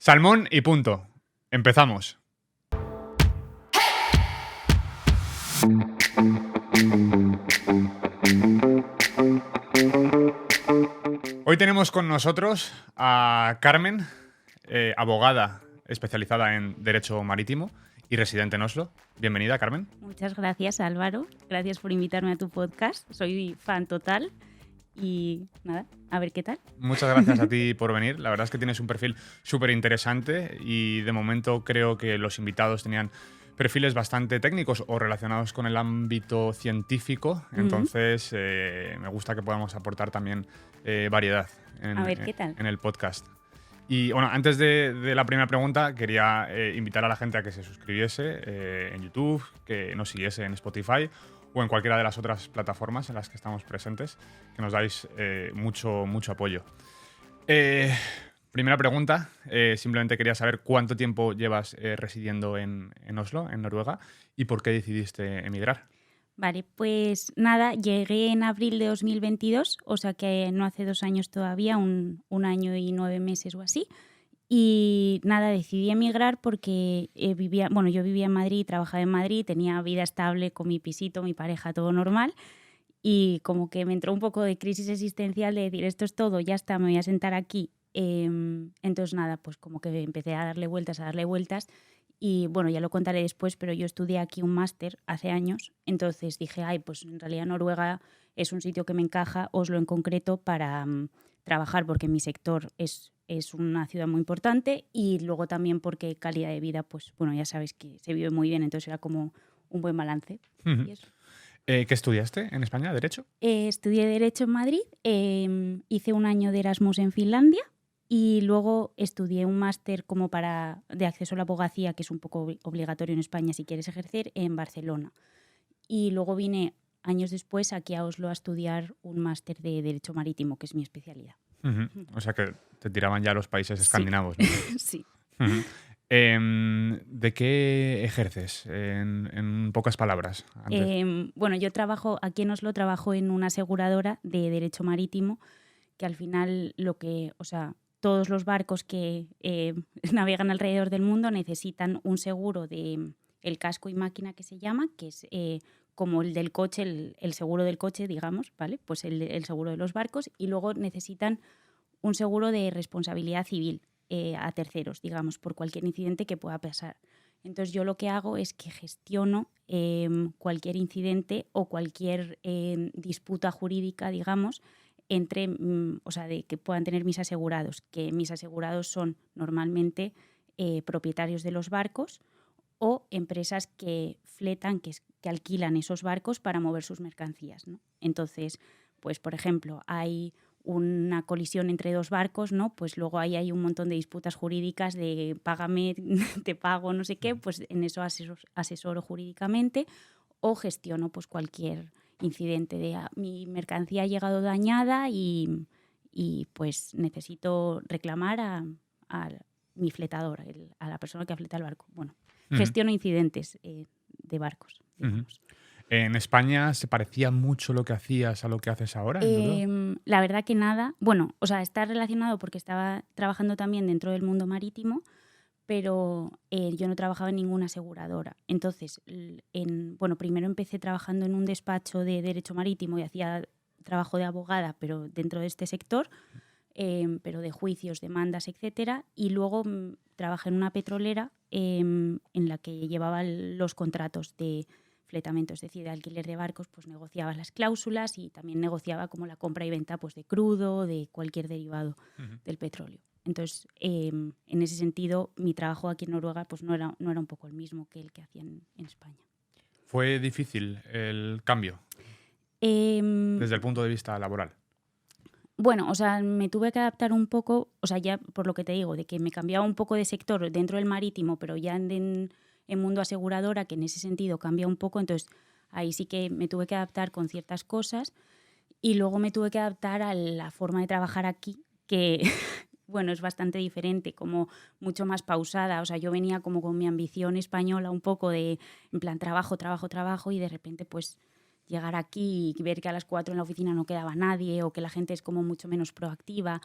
Salmón y punto. Empezamos. Hoy tenemos con nosotros a Carmen, abogada especializada en Derecho Marítimo y residente en Oslo. Bienvenida, Carmen. Muchas gracias, Álvaro. Gracias por invitarme a tu podcast. Soy fan total y nada, a ver qué tal. Muchas gracias a ti por venir. La verdad es que tienes un perfil súper interesante y de momento creo que los invitados tenían perfiles bastante técnicos o relacionados con el ámbito científico. Entonces, me gusta que podamos aportar también variedad A ver qué tal. en el podcast. Y bueno, antes de la primera pregunta, quería invitar a la gente a que se suscribiese en YouTube, que nos siguiese en Spotify o en cualquiera de las otras plataformas en las que estamos presentes, que nos dais mucho apoyo. Primera pregunta, simplemente quería saber cuánto tiempo llevas residiendo en Oslo, en Noruega, y por qué decidiste emigrar. Vale, pues nada, llegué en abril de 2022, o sea que no hace 2 años todavía, un año y 9 meses o así. Y nada, decidí emigrar porque yo vivía en Madrid, trabajaba en Madrid, tenía vida estable con mi pisito, mi pareja, todo normal. Y como que me entró un poco de crisis existencial de decir, esto es todo, ya está, me voy a sentar aquí. Entonces nada, pues como que empecé a darle vueltas. Y bueno, ya lo contaré después, pero yo estudié aquí un máster hace años. Entonces dije, ay, pues en realidad Noruega es un sitio que me encaja, Oslo en concreto, para trabajar, porque mi sector es una ciudad muy importante, y luego también porque calidad de vida, pues bueno, ya sabes que se vive muy bien, entonces era como un buen balance. Uh-huh. Y eso. ¿Qué estudiaste en España? ¿Derecho? Estudié Derecho en Madrid, hice un año de Erasmus en Finlandia y luego estudié un máster de acceso a la abogacía, que es un poco obligatorio en España si quieres ejercer, en Barcelona. Y luego vine años después aquí a Oslo a estudiar un máster de Derecho Marítimo, que es mi especialidad. Uh-huh. O sea que te tiraban ya los países escandinavos, ¿no? Sí. Uh-huh. ¿De qué ejerces? En pocas palabras. Bueno, yo trabajo aquí en Oslo, trabajo en una aseguradora de Derecho Marítimo, que al final todos los barcos que navegan alrededor del mundo necesitan un seguro de el casco y máquina, que se llama, que es como el del coche, el seguro del coche, digamos, ¿vale? Pues el seguro de los barcos, y luego necesitan un seguro de responsabilidad civil a terceros, digamos, por cualquier incidente que pueda pasar. Entonces yo lo que hago es que gestiono cualquier incidente o cualquier disputa jurídica, digamos, entre, de que puedan tener mis asegurados, que mis asegurados son normalmente propietarios de los barcos o empresas que fletan, que alquilan esos barcos para mover sus mercancías, ¿no? Entonces, pues por ejemplo, hay una colisión entre dos barcos, ¿no? Pues luego ahí hay un montón de disputas jurídicas de págame, te pago, no sé qué, pues en eso asesoro jurídicamente o gestiono pues cualquier incidente de mi mercancía ha llegado dañada y pues necesito reclamar a mi fletador, a la persona que fleta el barco. Bueno, gestiono incidentes de barcos, digamos. ¿En España se parecía mucho lo que hacías a lo que haces ahora? La verdad que nada. Bueno, está relacionado porque estaba trabajando también dentro del mundo marítimo, pero yo no trabajaba en ninguna aseguradora. Entonces, primero empecé trabajando en un despacho de Derecho Marítimo y hacía trabajo de abogada, pero dentro de este sector, pero de juicios, demandas, etcétera. Y luego trabajé en una petrolera en la que llevaba los contratos de fletamento, es decir, de alquiler de barcos, pues negociaba las cláusulas y también negociaba como la compra y venta pues de crudo, de cualquier derivado del petróleo. Entonces, en ese sentido, mi trabajo aquí en Noruega pues no era un poco el mismo que el que hacía en España. ¿Fue difícil el cambio desde el punto de vista laboral? Bueno, me tuve que adaptar un poco, ya por lo que te digo, de que me cambiaba un poco de sector dentro del marítimo, pero ya en mundo aseguradora, que en ese sentido cambia un poco, entonces ahí sí que me tuve que adaptar con ciertas cosas y luego me tuve que adaptar a la forma de trabajar aquí, que bueno, es bastante diferente, como mucho más pausada. Yo venía como con mi ambición española un poco de, en plan, trabajo, y de repente pues llegar aquí y ver que a las 4 en la oficina no quedaba nadie o que la gente es como mucho menos proactiva.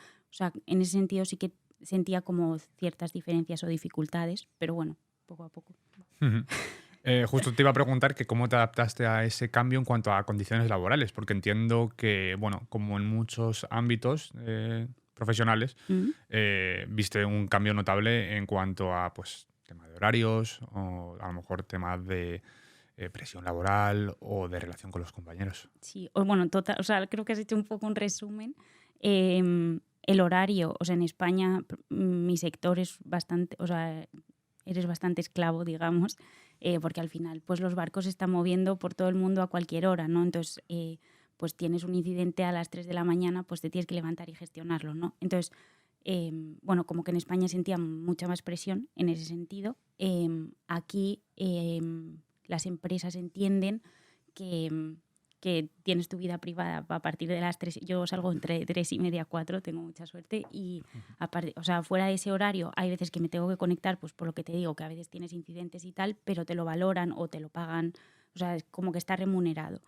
En ese sentido sí que sentía como ciertas diferencias o dificultades, pero bueno, poco a poco. Ujú. Justo te iba a preguntar que cómo te adaptaste a ese cambio en cuanto a condiciones laborales, porque entiendo que, bueno, como en muchos ámbitos profesionales, Mm. viste un cambio notable en cuanto a, pues, tema de horarios o a lo mejor temas de presión laboral o de relación con los compañeros. Sí, o bueno, total, o sea, creo que has hecho un poco un resumen. El horario, o sea, en España mi sector es bastante, o sea, eres bastante esclavo, digamos, porque al final pues los barcos se están moviendo por todo el mundo a cualquier hora, ¿no? Entonces, pues tienes un incidente a las 3 de la mañana, pues te tienes que levantar y gestionarlo, ¿no? Entonces, bueno, como que en España sentía mucha más presión en ese sentido. Aquí las empresas entienden que, que tienes tu vida privada a partir de las 3. Yo salgo entre 3:30 y 4, tengo mucha suerte. Y o sea, fuera de ese horario hay veces que me tengo que conectar, pues por lo que te digo, que a veces tienes incidentes y tal, pero te lo valoran o te lo pagan. O sea, es como que está remunerado.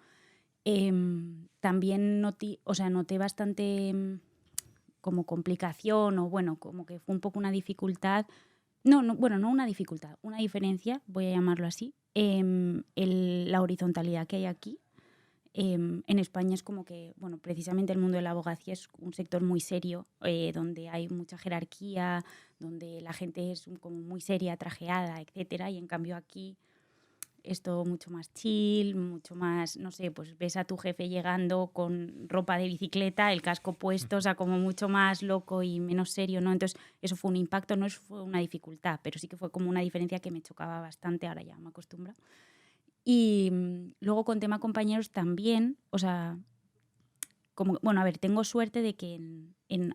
También noté bastante como complicación o bueno, como que fue un poco una dificultad. Bueno, no una dificultad, una diferencia, voy a llamarlo así, la horizontalidad que hay aquí. En España es como que, bueno, precisamente el mundo de la abogacía es un sector muy serio, donde hay mucha jerarquía, donde la gente es como muy seria, trajeada, etcétera, y en cambio aquí es todo mucho más chill, mucho más, no sé, pues ves a tu jefe llegando con ropa de bicicleta, el casco puesto, o sea, como mucho más loco y menos serio, ¿no? Entonces, eso fue un impacto, no fue una dificultad, pero sí que fue como una diferencia que me chocaba bastante, ahora ya me acostumbro. Y luego con tema compañeros también, o sea, como, bueno, a ver, tengo suerte de que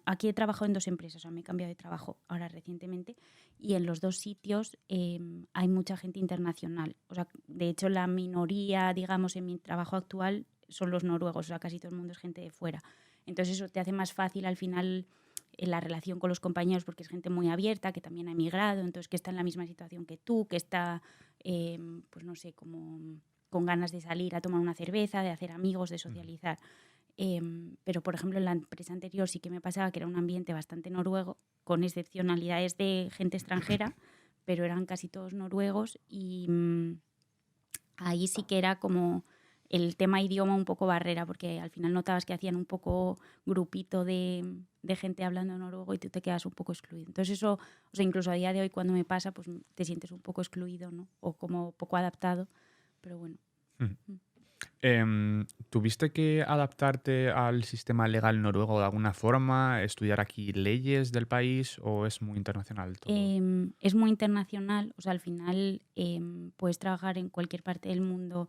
aquí he trabajado en 2 empresas, o sea, me he cambiado de trabajo ahora recientemente y en los 2 sitios hay mucha gente internacional. O sea, de hecho la minoría, digamos, en mi trabajo actual son los noruegos, o sea, casi todo el mundo es gente de fuera. Entonces eso te hace más fácil al final la relación con los compañeros porque es gente muy abierta, que también ha emigrado, entonces que está en la misma situación que tú, que está, pues no sé, como con ganas de salir a tomar una cerveza, de hacer amigos, de socializar. Pero, por ejemplo, en la empresa anterior sí que me pasaba que era un ambiente bastante noruego, con excepcionalidades de gente extranjera, pero eran casi todos noruegos y ahí sí que era como el tema idioma un poco barrera, porque al final notabas que hacían un poco grupito de gente hablando noruego y tú te quedas un poco excluido. Entonces eso, o sea, incluso a día de hoy cuando me pasa, pues te sientes un poco excluido, ¿no? O como poco adaptado, pero bueno. ¿Tuviste que adaptarte al sistema legal noruego de alguna forma, estudiar aquí leyes del país o es muy internacional todo? Es muy internacional, o sea, al final puedes trabajar en cualquier parte del mundo,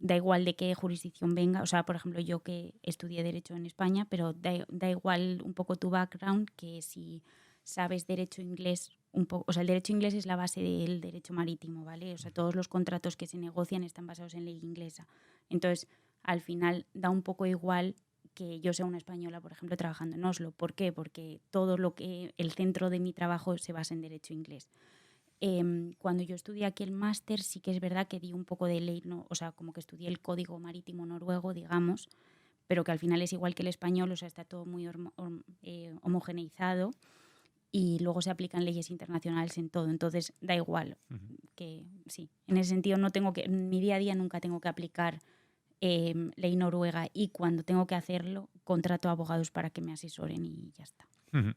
da igual de qué jurisdicción venga. O sea, por ejemplo, yo que estudié Derecho en España, pero da igual un poco tu background, que si sabes derecho inglés, un poco, o sea, el derecho inglés es la base del derecho marítimo, ¿vale? O sea, todos los contratos que se negocian están basados en ley inglesa. Entonces, al final da un poco igual que yo sea una española, por ejemplo, trabajando en Oslo. ¿Por qué? Porque todo lo que el centro de mi trabajo se basa en derecho inglés. Cuando yo estudié aquí el máster, sí que es verdad que di un poco de ley, ¿no? O sea, como que estudié el código marítimo noruego, digamos, pero que al final es igual que el español, o sea, está todo muy homogeneizado y luego se aplican leyes internacionales en todo, entonces da igual que sí, en ese sentido no tengo que, en mi día a día nunca tengo que aplicar ley noruega y cuando tengo que hacerlo contrato a abogados para que me asesoren y ya está. Ujú.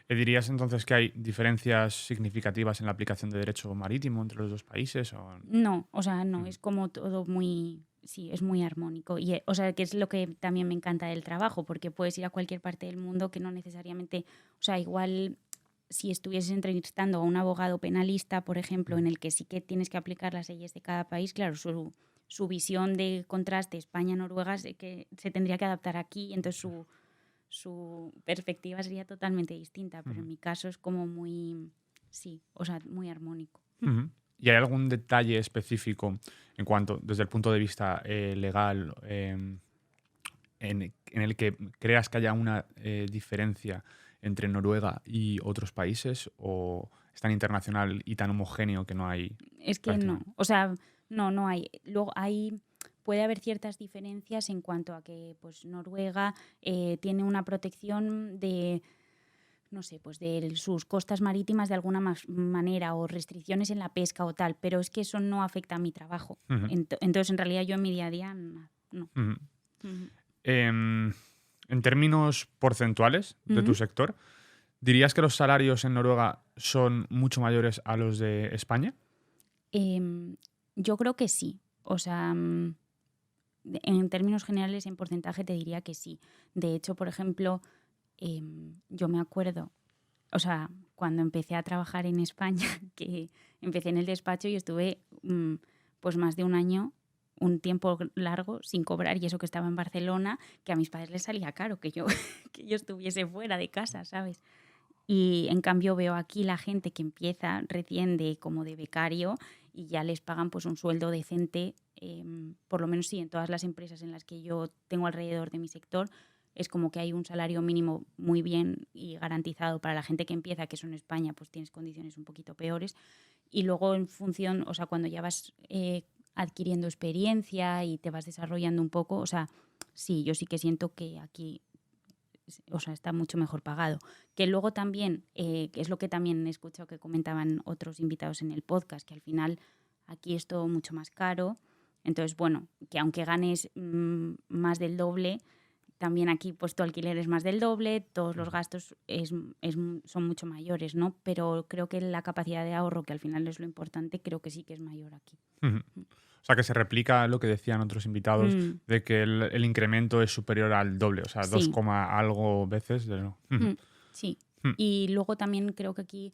¿Dirías entonces que hay diferencias significativas en la aplicación de derecho marítimo entre los dos países? O... No, o sea, no, Mm, es como todo muy, sí, es muy armónico. Y, o sea, que es lo que también me encanta del trabajo, porque puedes ir a cualquier parte del mundo que no necesariamente, o sea, igual si estuvieses entrevistando a un abogado penalista, por ejemplo, en el que sí que tienes que aplicar las leyes de cada país, claro, su visión de contraste España-Noruega que se tendría que adaptar aquí, entonces su perspectiva sería totalmente distinta, pero en ujú, mi caso es como muy, sí, o sea, muy armónico. ujú. ¿Y hay algún detalle específico en cuanto, desde el punto de vista legal, en el que creas que haya una diferencia entre Noruega y otros países o es tan internacional y tan homogéneo que no hay Es que no, prácticamente? o sea, no hay. Luego puede haber ciertas diferencias en cuanto a que pues Noruega tiene una protección no sé, pues de sus costas marítimas de alguna manera o restricciones en la pesca o tal, pero es que eso no afecta a mi trabajo. Ujú, Entonces, en realidad yo en mi día a día no. ujú. Ujú. Em, en términos porcentuales de tu Ujú. sector, ¿dirías que los salarios en Noruega son mucho mayores a los de España? Em, yo creo que sí. O sea, en términos generales, en porcentaje te diría que sí. De hecho, por ejemplo, yo me acuerdo, o sea, cuando empecé a trabajar en España, que empecé en el despacho y estuve pues más de un año, un tiempo largo sin cobrar, y eso que estaba en Barcelona, que a mis padres les salía caro que yo, que yo estuviese fuera de casa, ¿sabes? Y en cambio veo aquí la gente que empieza recién como de becario y ya les pagan pues un sueldo decente, por lo menos sí, en todas las empresas en las que yo tengo alrededor de mi sector, es como que hay un salario mínimo muy bien y garantizado para la gente que empieza, que eso en España pues tienes condiciones un poquito peores. Y luego en función, o sea, cuando ya vas adquiriendo experiencia y te vas desarrollando un poco, o sea, sí, yo sí que siento que aquí, o sea, está mucho mejor pagado. Que luego también, que es lo que también he escuchado que comentaban otros invitados en el podcast, que al final aquí es todo mucho más caro. Entonces, bueno, que aunque ganes más del doble, también aquí pues tu alquiler es más del doble, todos los Ujú, gastos son mucho mayores, ¿no? Pero creo que la capacidad de ahorro, que al final es lo importante, creo que sí que es mayor aquí. ujú. O sea, que se replica lo que decían otros invitados Mm, de que el incremento es superior al doble, o sea, 2, sí. algo veces. Ujú, Sí. ujú, Y luego también creo que aquí,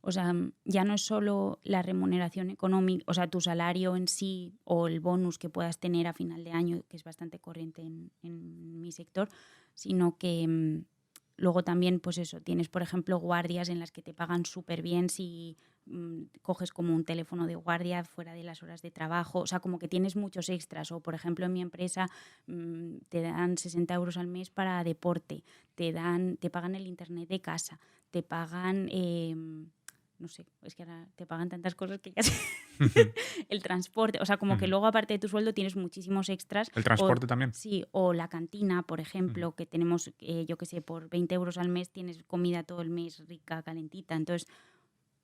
o sea, ya no es solo la remuneración económica, o sea, tu salario en sí o el bonus que puedas tener a final de año, que es bastante corriente en mi sector, sino que luego también, pues eso, tienes, por ejemplo, guardias en las que te pagan súper bien si coges como un teléfono de guardia fuera de las horas de trabajo, o sea, como que tienes muchos extras. O, por ejemplo, en mi empresa te dan 60 euros al mes para deporte, te pagan el internet de casa, te pagan... no sé, es que ahora te pagan tantas cosas que ya sé. ujú, El transporte, o sea, como que ujú. luego aparte de tu sueldo tienes muchísimos extras, ¿El o transporte también? sí, o la cantina, por Ujú, ejemplo, que tenemos, yo qué sé, por 20 euros al mes tienes comida todo el mes rica, calentita. Entonces,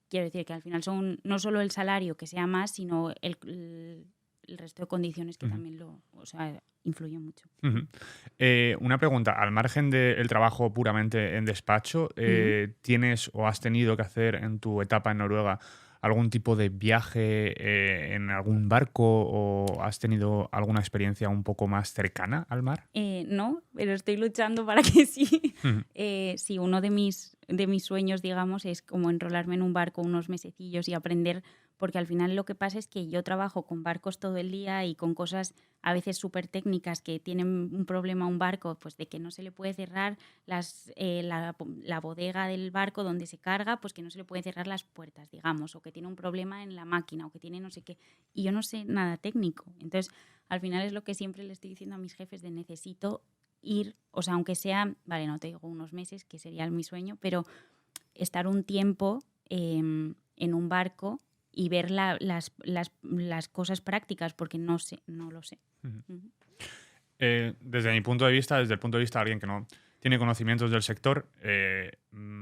quiero decir que al final son no solo el salario que sea más, sino el resto de condiciones que ujú. también o sea, influyen mucho. Ujú. Una pregunta, al margen del trabajo puramente en despacho, Ujú. ¿tienes o has tenido que hacer en tu etapa en Noruega algún tipo de viaje en algún barco o has tenido alguna experiencia un poco más cercana al mar? No, pero estoy luchando para que sí. Ujú, Sí, uno de mis sueños, digamos, es como enrolarme en un barco unos mesecillos y aprender, porque al final lo que pasa es que yo trabajo con barcos todo el día y con cosas a veces súper técnicas que tienen un problema un barco, pues de que no se le puede cerrar la bodega del barco donde se carga, pues que no se le puede cerrar las puertas, digamos, o que tiene un problema en la máquina, o que tiene no sé qué. Y yo no sé nada técnico. Entonces, al final es lo que siempre le estoy diciendo a mis jefes, de necesito ir, o sea, aunque sea, vale, no te digo unos meses, que sería mi sueño, pero estar un tiempo en un barco y ver las cosas prácticas, porque no sé, no lo sé. ujú. Ujú. Desde mi punto de vista, desde el punto de vista de alguien que no tiene conocimientos del sector,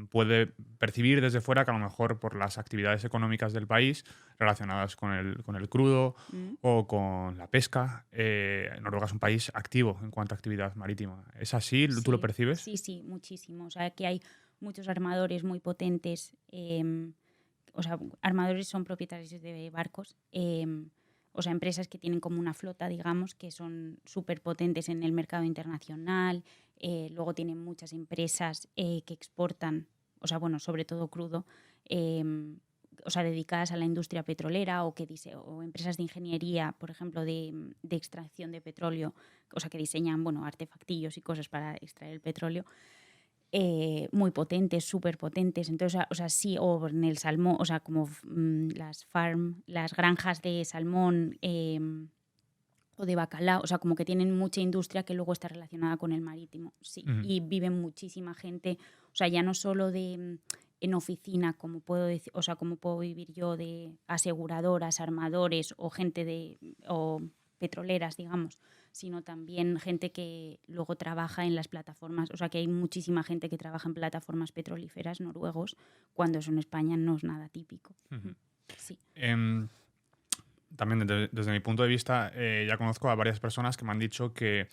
puede percibir desde fuera que a lo mejor por las actividades económicas del país relacionadas con el crudo Mm. o con la pesca, Noruega es un país activo en cuanto a actividad marítima. ¿Es así? ¿Tú lo Sí, percibes? sí, sí, muchísimo. O sea, que hay muchos armadores muy potentes. O sea, armadores son propietarios de barcos. O sea, empresas que tienen como una flota, digamos, que son súper potentes en el mercado internacional. Luego tienen muchas empresas que exportan, o sea, bueno, sobre todo crudo, o sea, dedicadas a la industria petrolera, o empresas de ingeniería, por ejemplo, de extracción de petróleo, o sea, que diseñan, bueno, artefactillos y cosas para extraer el petróleo, muy potentes, súper potentes. Entonces, o sea, sí, o en el salmón, o sea, como las granjas de salmón o de bacalao, o sea, como que tienen mucha industria que luego está relacionada con el marítimo, sí. Ujú, Y vive muchísima gente, o sea, ya no solo en oficina, como puedo decir, o sea, como puedo vivir yo, de aseguradoras, armadores o gente petroleras, digamos, sino también gente que luego trabaja en las plataformas. O sea, que hay muchísima gente que trabaja en plataformas petrolíferas noruegos, cuando eso en España no es nada típico. Sí. También desde mi punto de vista, ya conozco a varias personas que me han dicho que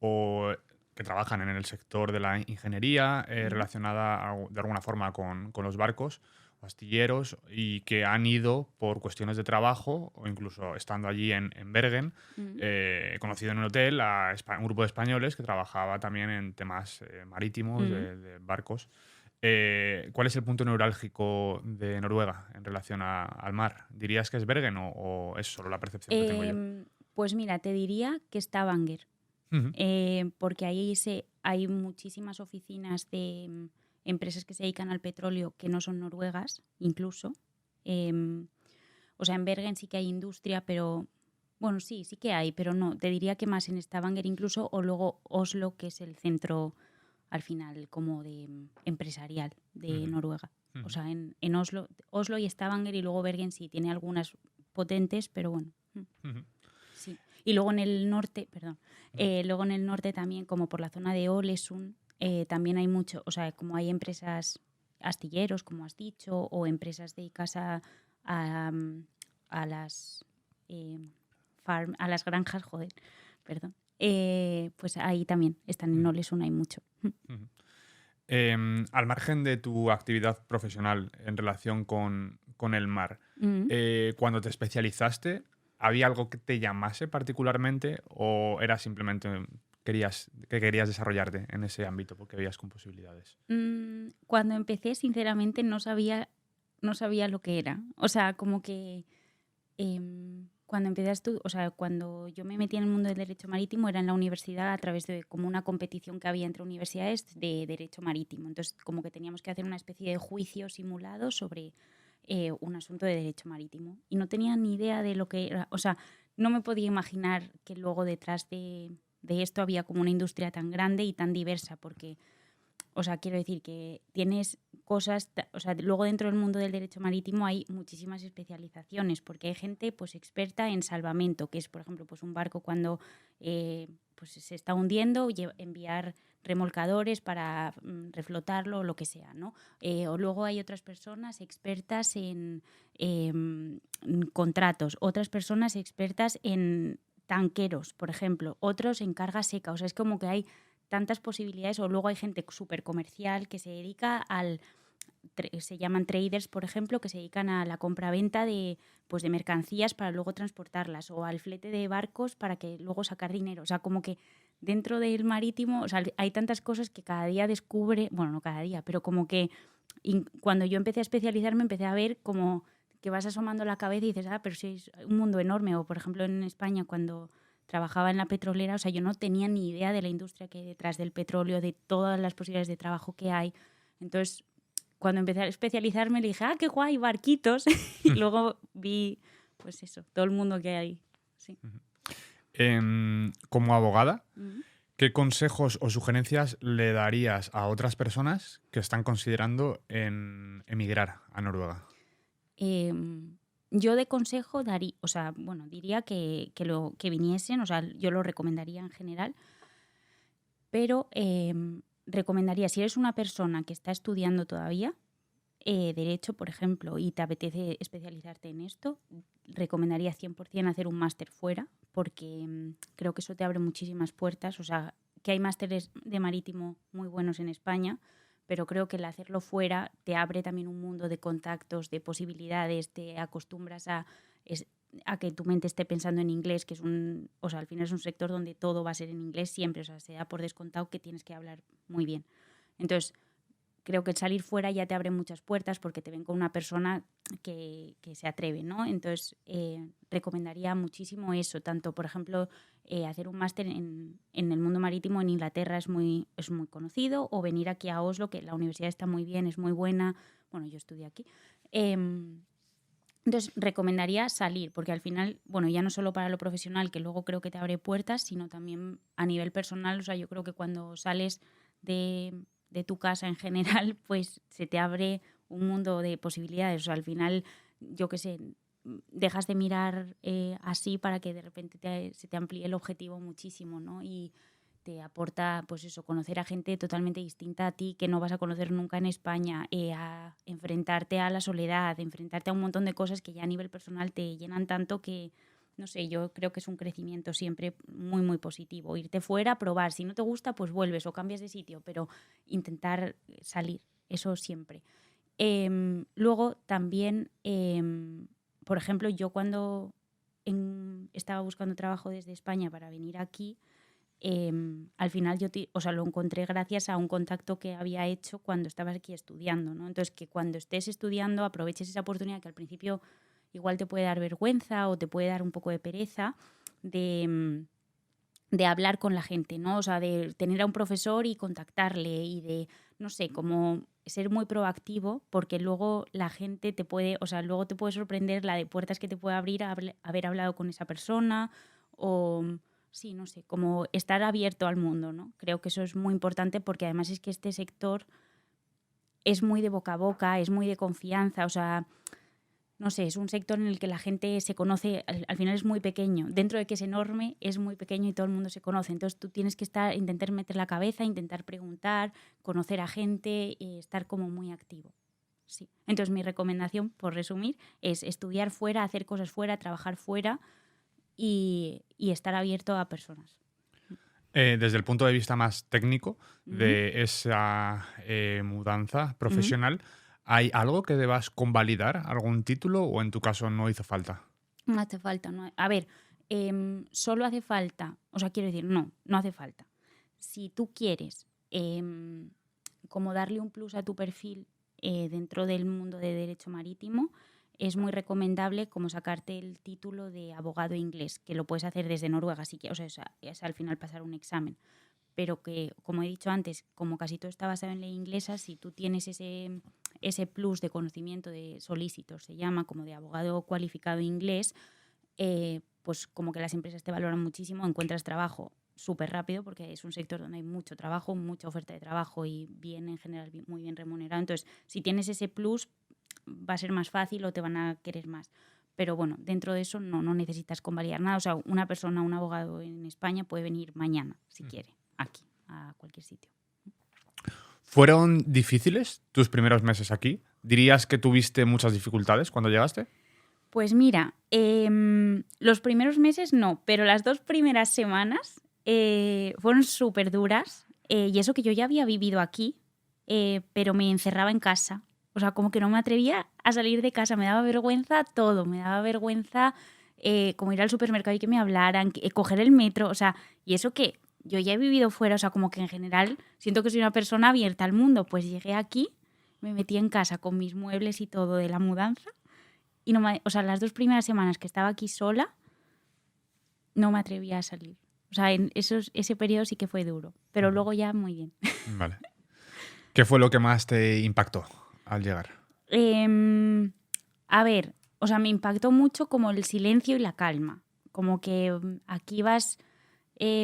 que trabajan en el sector de la ingeniería relacionada de alguna forma con los barcos o astilleros y que han ido por cuestiones de trabajo o incluso estando allí en Bergen, he conocido en un hotel a un grupo de españoles que trabajaba también en temas marítimos, de barcos. ¿Cuál es el punto neurálgico de Noruega en relación al mar? ¿Dirías que es Bergen o es solo la percepción que tengo yo? Pues mira, te diría que Stavanger, porque ahí hay muchísimas oficinas de empresas que se dedican al petróleo que no son noruegas, incluso. O sea, en Bergen sí que hay industria, pero bueno, sí que hay, pero no, te diría que más en Stavanger incluso, o luego Oslo, que es el centro al final como de empresarial de Noruega. O sea, en Oslo y Stavanger, y luego Bergen sí tiene algunas potentes, pero bueno. Sí. Y luego en el norte, luego en el norte también, como por la zona de Ålesund, también hay mucho, o sea, como hay empresas astilleros, como has dicho, o empresas dedicadas a las a las granjas, perdón. Pues ahí también están en Ålesund, hay mucho. Al margen de tu actividad profesional en relación con el mar, cuando te especializaste, ¿había algo que te llamase particularmente o era simplemente que querías desarrollarte en ese ámbito porque veías con posibilidades? Cuando empecé, sinceramente, no sabía lo que era. O sea, como que cuando empecé o sea, cuando yo me metí en el mundo del derecho marítimo era en la universidad a través de como una competición que había entre universidades de derecho marítimo. Entonces, como que teníamos que hacer una especie de juicio simulado sobre un asunto de derecho marítimo. Y no tenía ni idea de lo que era. O sea, no me podía imaginar que luego detrás de esto había como una industria tan grande y tan diversa, porque, o sea, quiero decir que tienes cosas, o sea, luego dentro del mundo del derecho marítimo hay muchísimas especializaciones, porque hay gente pues experta en salvamento, que es, por ejemplo, pues un barco cuando pues se está hundiendo, enviar remolcadores para reflotarlo o lo que sea, ¿no? O luego hay otras personas expertas en contratos, otras personas expertas en tanqueros, por ejemplo, otros en carga seca. O sea, es como que hay tantas posibilidades. O luego hay gente súper comercial que se dedica se llaman traders, por ejemplo, que se dedican a la compra-venta de mercancías para luego transportarlas, o al flete de barcos para que luego sacar dinero. O sea, como que dentro del marítimo, o sea, hay tantas cosas que cada día bueno, no cada día, pero como que cuando yo empecé a especializarme empecé a ver como que vas asomando la cabeza y dices, pero sí, es un mundo enorme. O, por ejemplo, en España, cuando trabajaba en la petrolera, o sea, yo no tenía ni idea de la industria que hay detrás del petróleo, de todas las posibilidades de trabajo que hay. Entonces, cuando empecé a especializarme, le dije, qué guay, barquitos. Y luego vi, pues eso, todo el mundo que hay. Sí. Como abogada, ¿qué consejos o sugerencias le darías a otras personas que están considerando en emigrar a Noruega? Yo de consejo diría que viniesen, o sea, yo lo recomendaría en general, pero recomendaría, si eres una persona que está estudiando todavía derecho, por ejemplo, y te apetece especializarte en esto, recomendaría 100% hacer un máster fuera, porque creo que eso te abre muchísimas puertas. O sea, que hay másteres de marítimo muy buenos en España, pero creo que el hacerlo fuera te abre también un mundo de contactos, de posibilidades, te acostumbras a que tu mente esté pensando en inglés, que es o sea, al final es un sector donde todo va a ser en inglés siempre. O sea, se da por descontado que tienes que hablar muy bien. Entonces, creo que el salir fuera ya te abre muchas puertas porque te ven con una persona que se atreve, ¿no? Entonces, recomendaría muchísimo eso. Tanto, por ejemplo, hacer un máster en el mundo marítimo en Inglaterra es muy conocido, o venir aquí a Oslo, que la universidad está muy bien, es muy buena. Bueno, yo estudié aquí. Entonces, recomendaría salir, porque al final, bueno, ya no solo para lo profesional, que luego creo que te abre puertas, sino también a nivel personal. O sea, yo creo que cuando sales de tu casa en general, pues se te abre un mundo de posibilidades. O sea, al final, yo qué sé, dejas de mirar así para que de repente se te amplíe el objetivo muchísimo, ¿no? Y te aporta, pues eso, conocer a gente totalmente distinta a ti, que no vas a conocer nunca en España, a enfrentarte a la soledad, enfrentarte a un montón de cosas que ya a nivel personal te llenan tanto que, no sé, yo creo que es un crecimiento siempre muy, muy positivo. Irte fuera, probar, si no te gusta, pues vuelves o cambias de sitio, pero intentar salir, eso siempre. Luego también, por ejemplo, yo cuando estaba buscando trabajo desde España para venir aquí, al final lo encontré gracias a un contacto que había hecho cuando estabas aquí estudiando, ¿no? Entonces, que cuando estés estudiando aproveches esa oportunidad que al principio igual te puede dar vergüenza o te puede dar un poco de pereza de hablar con la gente, ¿no? O sea, de tener a un profesor y contactarle y de, no sé, como ser muy proactivo, porque luego la gente luego te puede sorprender la de puertas que te puede abrir haber hablado con esa persona o... Sí, no sé, como estar abierto al mundo, ¿no? Creo que eso es muy importante porque además es que este sector es muy de boca a boca, es muy de confianza, o sea, no sé, es un sector en el que la gente se conoce, al final es muy pequeño, dentro de que es enorme, es muy pequeño y todo el mundo se conoce, entonces tú tienes que intentar meter la cabeza, intentar preguntar, conocer a gente, estar como muy activo. Sí. Entonces mi recomendación, por resumir, es estudiar fuera, hacer cosas fuera, trabajar fuera y estar abierto a personas. Desde el punto de vista más técnico Ujú. de esa mudanza profesional, ¿hay algo que debas convalidar, algún título o en tu caso no hizo falta? No hace falta. No, a ver, solo hace falta, o sea, quiero decir, no hace falta. Si tú quieres como darle un plus a tu perfil dentro del mundo de derecho marítimo, es muy recomendable como sacarte el título de abogado inglés, que lo puedes hacer desde Noruega, si quieres, o sea, es al final pasar un examen. Pero que, como he dicho antes, como casi todo está basado en ley inglesa, si tú tienes ese plus de conocimiento de solicitor, se llama, como de abogado cualificado inglés, pues como que las empresas te valoran muchísimo, encuentras trabajo súper rápido porque es un sector donde hay mucho trabajo, mucha oferta de trabajo y bien en general muy bien remunerado. Entonces, si tienes ese plus, va a ser más fácil o te van a querer más. Pero bueno, dentro de eso no necesitas convalidar nada. O sea, una persona, un abogado en España puede venir mañana, si quiere, aquí, a cualquier sitio. ¿Fueron difíciles tus primeros meses aquí? ¿Dirías que tuviste muchas dificultades cuando llegaste? Pues mira, los primeros meses no, pero las 2 primeras semanas fueron súper duras. Y eso que yo ya había vivido aquí, pero me encerraba en casa. O sea, como que no me atrevía a salir de casa, me daba vergüenza todo, me daba vergüenza como ir al supermercado y que me hablaran, coger el metro, o sea, y eso que yo ya he vivido fuera, o sea, como que en general siento que soy una persona abierta al mundo, pues llegué aquí, me metí en casa con mis muebles y todo de la mudanza y o sea, las 2 primeras semanas que estaba aquí sola no me atrevía a salir. O sea, ese periodo sí que fue duro, pero luego ya muy bien. Vale. ¿Qué fue lo que más te impactó al llegar? A ver, o sea, me impactó mucho como el silencio y la calma. Como que aquí vas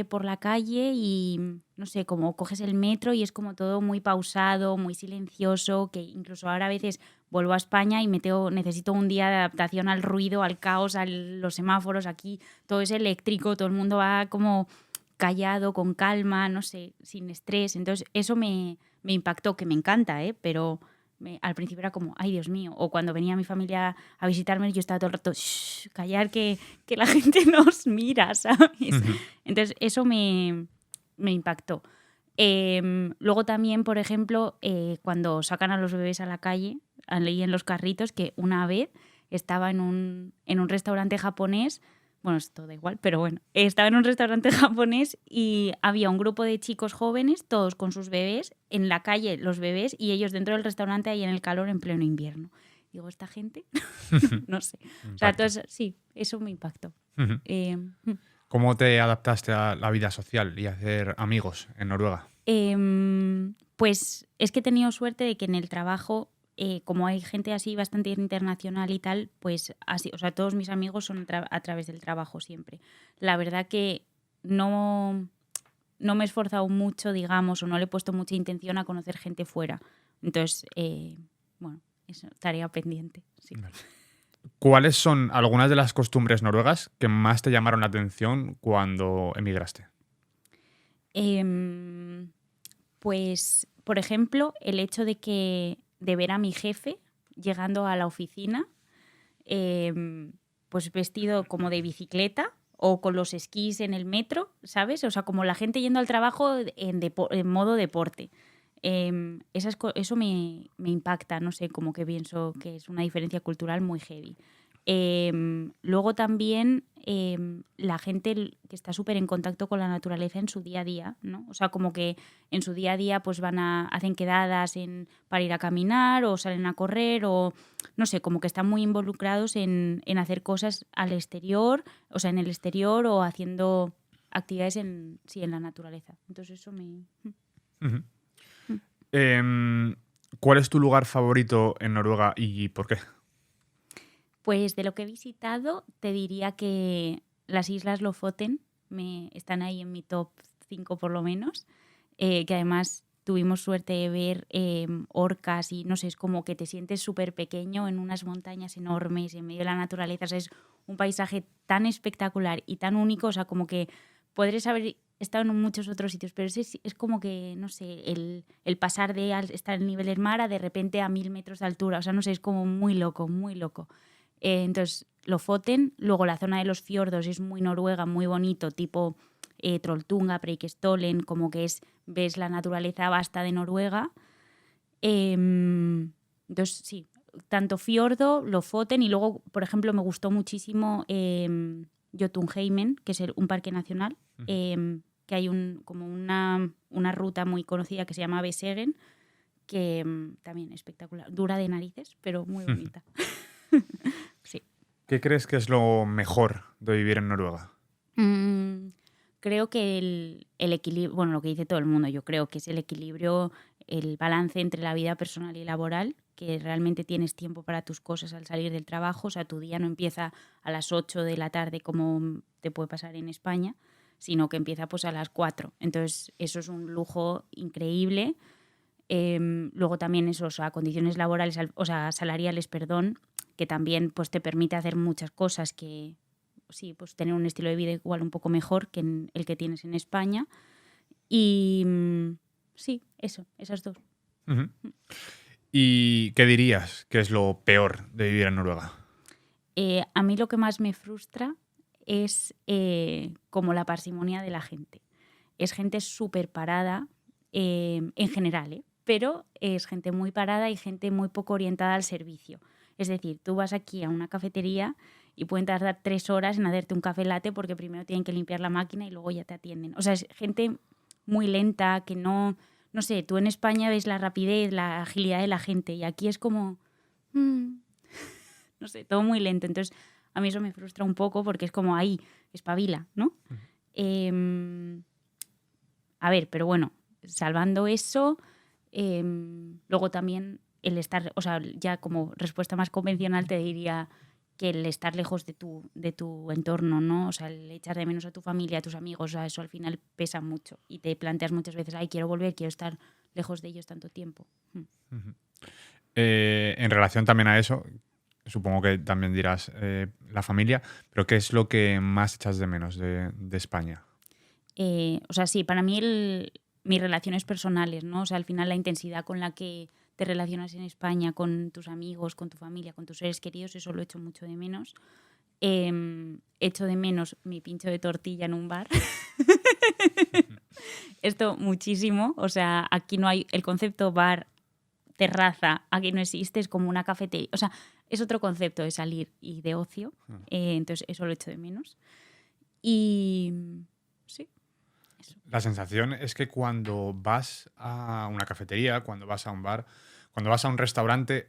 por la calle y, no sé, como coges el metro y es como todo muy pausado, muy silencioso, que incluso ahora a veces vuelvo a España y necesito un día de adaptación al ruido, al caos, a los semáforos. Aquí todo es eléctrico, todo el mundo va como callado, con calma, no sé, sin estrés. Entonces eso me impactó, que me encanta, pero al principio era como, ay Dios mío, o cuando venía mi familia a visitarme yo estaba todo el rato, shh, callar que la gente nos mira, ¿sabes? Entonces eso me impactó. Luego también, por ejemplo, cuando sacan a los bebés a la calle, leí en los carritos que una vez estaba en un restaurante japonés, bueno, esto da igual, pero bueno, estaba en un restaurante japonés y había un grupo de chicos jóvenes, todos con sus bebés, en la calle los bebés y ellos dentro del restaurante ahí en el calor en pleno invierno. Digo, ¿esta gente? No sé. O sea, entonces, sí, eso me impactó. ¿Cómo te adaptaste a la vida social y a hacer amigos en Noruega? Pues es que he tenido suerte de que en el trabajo, como hay gente así bastante internacional y tal, pues así, o sea, todos mis amigos son a través del trabajo siempre. La verdad que no me he esforzado mucho, digamos, o no le he puesto mucha intención a conocer gente fuera. Entonces, bueno, eso, tarea pendiente. Sí. Vale. ¿Cuáles son algunas de las costumbres noruegas que más te llamaron la atención cuando emigraste? Em, pues, por ejemplo, el hecho de ver a mi jefe llegando a la oficina, em, pues vestido como de bicicleta o con los esquís en el metro, ¿sabes? O sea, como la gente yendo al trabajo en modo deporte. Eso me impacta, no sé, como que pienso que es una diferencia cultural muy heavy. Luego también la gente que está súper en contacto con la naturaleza en su día a día, ¿no? O sea, como que en su día a día pues hacen quedadas para ir a caminar o salen a correr o no sé, como que están muy involucrados en hacer cosas al exterior, o sea, en el exterior o haciendo actividades en la naturaleza. Entonces eso me... Ujú. ¿Cuál es tu lugar favorito en Noruega y por qué? Pues de lo que he visitado, te diría que las Islas Lofoten están ahí en mi top 5 por lo menos, que además tuvimos suerte de ver orcas y no sé, es como que te sientes súper pequeño en unas montañas enormes en medio de la naturaleza, o sea, es un paisaje tan espectacular y tan único, o sea, como que podrías haber estado en muchos otros sitios, pero es como que, no sé, el pasar de estar en nivel del mar a de repente a 1000 metros de altura, o sea, no sé, es como muy loco, muy loco. Entonces, Lofoten, luego la zona de los fiordos es muy noruega, muy bonito, tipo Trolltunga, Preikestolen, como que ves la naturaleza vasta de Noruega. Entonces, sí, tanto fiordo, Lofoten y luego, por ejemplo, me gustó muchísimo Jotunheimen, que es un parque nacional, que hay como una ruta muy conocida que se llama Vesegen, que también espectacular, dura de narices, pero muy bonita. Sí. ¿Qué crees que es lo mejor de vivir en Noruega? Creo que el equilibrio, bueno, lo que dice todo el mundo, yo creo que es el equilibrio, el balance entre la vida personal y laboral, que realmente tienes tiempo para tus cosas al salir del trabajo, o sea, tu día no empieza a las 8 de la tarde como te puede pasar en España, sino que empieza pues a las 4. Entonces, eso es un lujo increíble. Luego también eso, o sea, condiciones laborales, o sea, salariales, perdón, que también pues te permite hacer muchas cosas que sí, pues tener un estilo de vida igual un poco mejor que el que tienes en España. Y sí, esas dos. Ujú. ¿Y qué dirías que es lo peor de vivir en Noruega? A mí lo que más me frustra es como la parsimonia de la gente. Es gente súper parada, en general, pero es gente muy parada y gente muy poco orientada al servicio. Es decir, tú vas aquí a una cafetería y pueden tardar 3 horas en hacerte un café latte porque primero tienen que limpiar la máquina y luego ya te atienden. O sea, es gente muy lenta que no sé, tú en España ves la rapidez, la agilidad de la gente y aquí es como, no sé, todo muy lento. Entonces, a mí eso me frustra un poco porque es como ahí, espabila, ¿no? A ver, pero bueno, salvando eso, luego también el estar, o sea, ya como respuesta más convencional te diría que el estar lejos de tu entorno, ¿no? O sea, el echar de menos a tu familia, a tus amigos, o sea, eso al final pesa mucho y te planteas muchas veces, ay, quiero volver, quiero estar lejos de ellos tanto tiempo. Ujú. En relación también a eso, supongo que también dirás la familia, pero ¿qué es lo que más echas de menos de España? O sea, sí, para mí mis relaciones personales, ¿no? O sea, al final la intensidad con la que te relacionas en España con tus amigos, con tu familia, con tus seres queridos, eso lo echo mucho de menos. Echo de menos mi pincho de tortilla en un bar. Esto muchísimo. O sea, aquí no hay el concepto bar, terraza, aquí no existe, es como una cafetería. O sea, es otro concepto de salir y de ocio. Entonces, eso lo echo de menos. Y sí. La sensación es que cuando vas a una cafetería, cuando vas a un bar, cuando vas a un restaurante,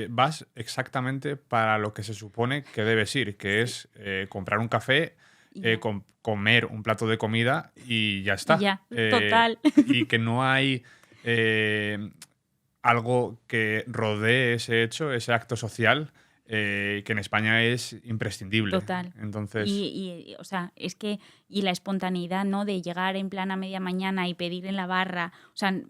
vas exactamente para lo que se supone que debes ir, que es comprar un café, comer un plato de comida y ya está. Ya, total. Y que no hay algo que rodee ese hecho, ese acto social, que en España es imprescindible. Total. Entonces, O sea, es que, y la espontaneidad, ¿no? De llegar en plan a media mañana y pedir en la barra, o sea,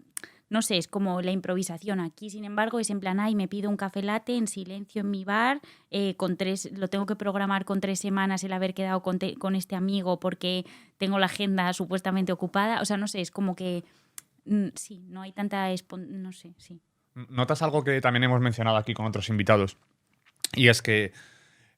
no sé, es como la improvisación. Aquí, sin embargo, es en plan, ay, me pido un café latte en silencio en mi bar, lo tengo que programar con 3 semanas el haber quedado con este amigo porque tengo la agenda supuestamente ocupada. O sea, no sé, es como que, sí, no hay tanta, no sé, sí. ¿Notas algo que también hemos mencionado aquí con otros invitados? Y es que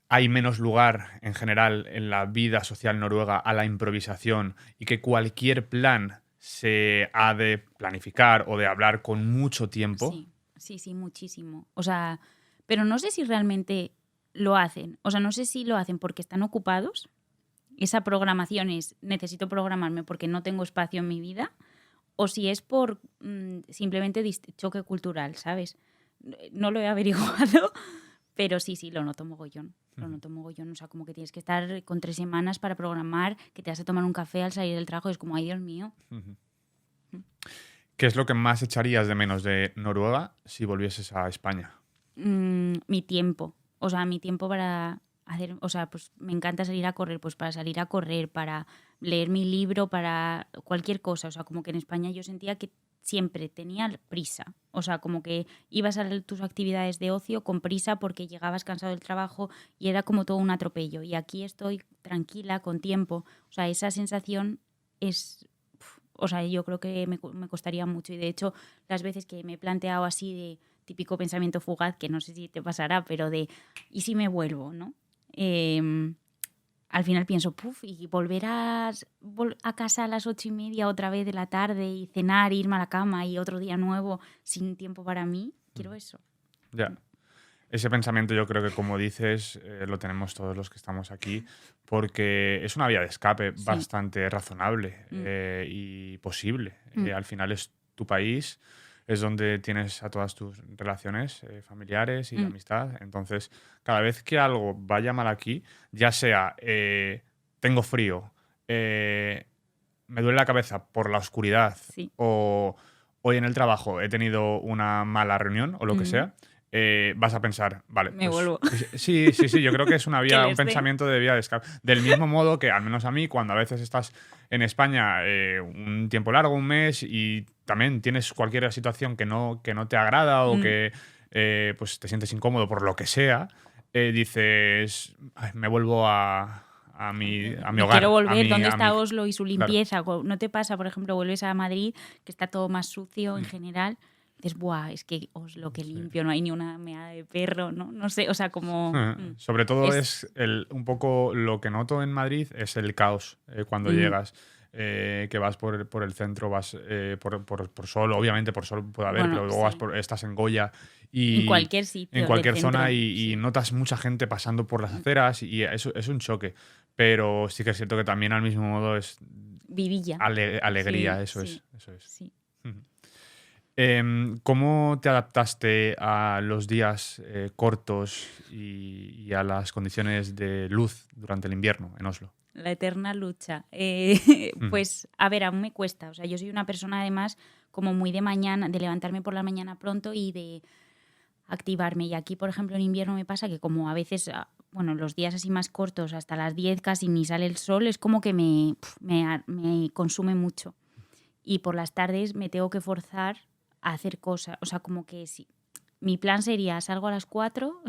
hay menos lugar en general en la vida social noruega a la improvisación y que cualquier plan se ha de planificar o de hablar con mucho tiempo. Sí, muchísimo. O sea, pero no sé si realmente lo hacen. O sea, no sé si lo hacen porque están ocupados. Esa programación es, necesito programarme porque no tengo espacio en mi vida. O si es por simplemente choque cultural, ¿sabes? No lo he averiguado, pero sí, lo noto mogollón. Lo noto mogollón. O sea, como que tienes que estar con 3 semanas para programar, que te vas a tomar un café al salir del trabajo. Es como, ay, Dios mío. ¿Qué es lo que más echarías de menos de Noruega si volvieses a España? Mi tiempo. O sea, mi tiempo para hacer... O sea, pues me encanta salir a correr. Pues para salir a correr, para leer mi libro, para cualquier cosa. O sea, como que en España yo sentía que siempre tenía prisa. O sea, como que ibas a tus actividades de ocio con prisa porque llegabas cansado del trabajo y era como todo un atropello. Y aquí estoy tranquila, con tiempo. O sea, esa sensación es... O sea, yo creo que me costaría mucho. Y de hecho, las veces que me he planteado así de típico pensamiento fugaz, que no sé si te pasará, pero de ¿y si me vuelvo? ¿No? Al final pienso, y volver a casa a las 8:30 otra vez de la tarde y cenar, irme a la cama y otro día nuevo sin tiempo para mí, quiero eso. Ya. Ese pensamiento yo creo que, como dices, lo tenemos todos los que estamos aquí, porque es una vía de escape bastante razonable y posible. Al final es tu país, es donde tienes a todas tus relaciones familiares y de amistad. Entonces, cada vez que algo vaya mal aquí, ya sea tengo frío, me duele la cabeza por la oscuridad o hoy en el trabajo he tenido una mala reunión o lo que sea, vas a pensar, vale, me vuelvo. Sí, yo creo que es una vía, un pensamiento de vía de escape. Del mismo modo que, al menos a mí, cuando a veces estás en España un tiempo largo, un mes, y también tienes cualquier situación que no te agrada o que pues te sientes incómodo por lo que sea, dices, me vuelvo a mi hogar. Quiero volver. ¿Dónde está Oslo y su limpieza? Claro. ¿No te pasa, por ejemplo, vuelves a Madrid, que está todo más sucio en general? Dices, ¡buah! Es que Oslo, qué limpio, no hay ni una meada de perro, ¿no? No sé, o sea, como... Sobre todo es un poco lo que noto en Madrid es el caos cuando llegas. Que vas por el centro, vas por Sol, obviamente por Sol puede haber, pero luego estás en Goya y en cualquier sitio, en cualquier zona y notas mucha gente pasando por las aceras y eso es un choque. Pero sí que es cierto que también al mismo modo es vidilla. Alegría, eso es. Sí. ¿Cómo te adaptaste a los días cortos y a las condiciones de luz durante el invierno en Oslo? La eterna lucha. Pues, a ver, aún me cuesta. O sea, yo soy una persona, además, como muy de mañana, de levantarme por la mañana pronto y de activarme. Y aquí, por ejemplo, en invierno me pasa que como a veces, bueno, los días así más cortos, hasta las 10 casi ni sale el sol, es como que me consume mucho. Y por las tardes me tengo que forzar a hacer cosas. O sea, como que sí. Mi plan sería, salgo a las 4,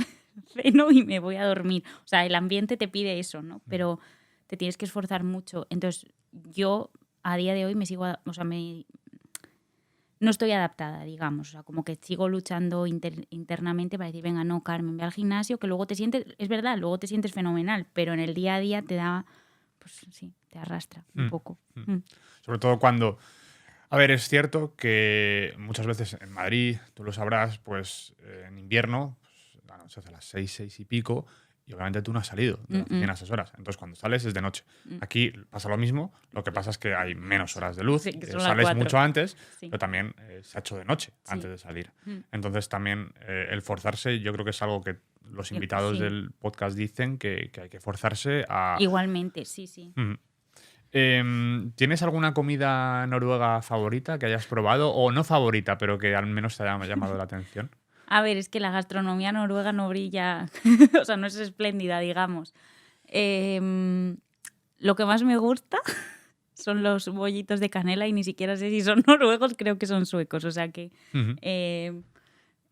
ceno y me voy a dormir. O sea, el ambiente te pide eso, ¿no? Pero te tienes que esforzar mucho. Entonces, yo a día de hoy me sigo... O sea, no estoy adaptada, digamos. O sea, como que sigo luchando internamente para decir, venga, no, Carmen, ve al gimnasio, que luego te sientes... Es verdad, luego te sientes fenomenal, pero en el día a día te da... Pues sí, te arrastra un poco. Sobre todo cuando... A ver, es cierto que muchas veces en Madrid, tú lo sabrás, pues en invierno, pues, la noche hace las 6 y pico, y obviamente tú no has salido de la oficina a esas horas. Entonces, cuando sales es de noche. Aquí pasa lo mismo, lo que pasa es que hay menos horas de luz. Sí, sales mucho antes, pero también se ha hecho de noche antes de salir. Entonces, también el forzarse, yo creo que es algo que los invitados del podcast dicen que hay que forzarse a... Igualmente, sí. ¿Tienes alguna comida noruega favorita que hayas probado? O no favorita, pero que al menos te haya llamado la atención. A ver, es que la gastronomía noruega no brilla, o sea, no es espléndida, digamos. Lo que más me gusta son los bollitos de canela y ni siquiera sé si son noruegos, creo que son suecos. O sea que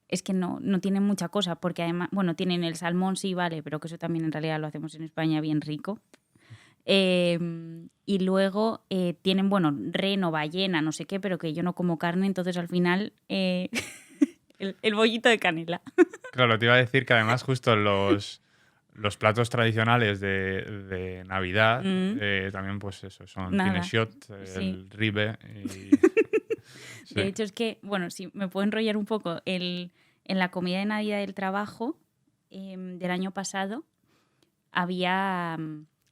es que no tienen mucha cosa, porque además, bueno, tienen el salmón, sí, vale, pero que eso también en realidad lo hacemos en España bien rico. Y luego tienen, bueno, reno, ballena, no sé qué, pero que yo no como carne, entonces al final el bollito de canela. Claro, te iba a decir que además justo los platos tradicionales de Navidad también pues eso, son Pinechot, el ribe y... Sí. De hecho es que, bueno, si me puedo enrollar un poco, en la comida de Navidad del trabajo del año pasado había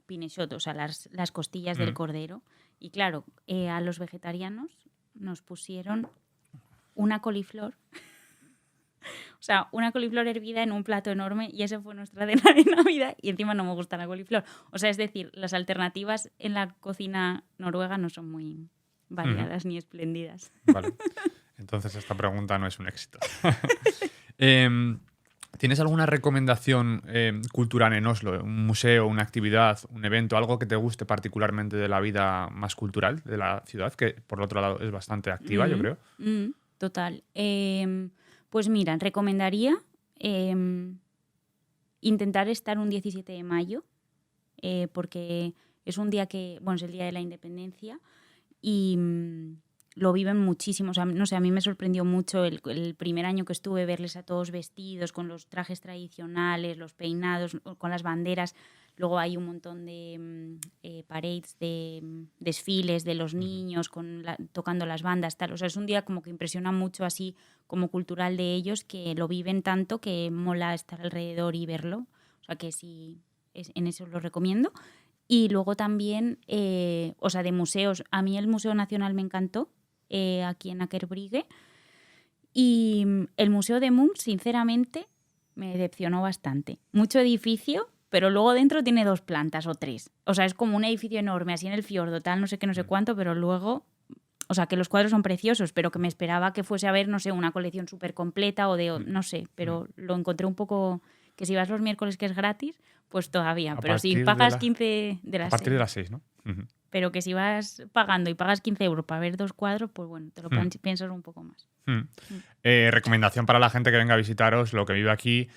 Pinechot, o sea, las costillas del cordero. Y claro, a los vegetarianos nos pusieron una coliflor. O sea, una coliflor hervida en un plato enorme y esa fue nuestra cena de Navidad y encima no me gusta la coliflor. O sea, es decir, las alternativas en la cocina noruega no son muy variadas ni espléndidas. Vale. Entonces esta pregunta no es un éxito. ¿Tienes alguna recomendación cultural en Oslo? ¿Un museo, una actividad, un evento, algo que te guste particularmente de la vida más cultural de la ciudad, que por otro lado es bastante activa, yo creo? Total. Pues mira, recomendaría intentar estar un 17 de mayo, porque es un día que, bueno, es el Día de la Independencia y lo viven muchísimo. O sea, no sé, a mí me sorprendió mucho el primer año que estuve verles a todos vestidos con los trajes tradicionales, los peinados, con las banderas. Luego hay un montón de parades, de desfiles de los niños tocando las bandas, tal. O sea, es un día como que impresiona mucho así como cultural de ellos, que lo viven tanto que mola estar alrededor y verlo. O sea, que sí, en eso lo recomiendo. Y luego también, o sea, de museos. A mí el Museo Nacional me encantó, aquí en Aker Brygge. Y el Museo de Munch, sinceramente, me decepcionó bastante. Mucho edificio, pero luego dentro tiene 2 plantas o 3. O sea, es como un edificio enorme, así en el fiordo, tal, no sé qué, no sé cuánto, pero luego... O sea, que los cuadros son preciosos, pero que me esperaba que fuese a ver, no sé, una colección súper completa o de... No sé, pero lo encontré un poco... Que si vas los miércoles, que es gratis, pues todavía. Pero si pagas 15 de las 6. A partir de las 6, ¿no? Pero que si vas pagando y pagas 15 euros para ver 2 cuadros, pues bueno, te lo piensas un poco más. Recomendación para la gente que venga a visitaros, lo que vive aquí...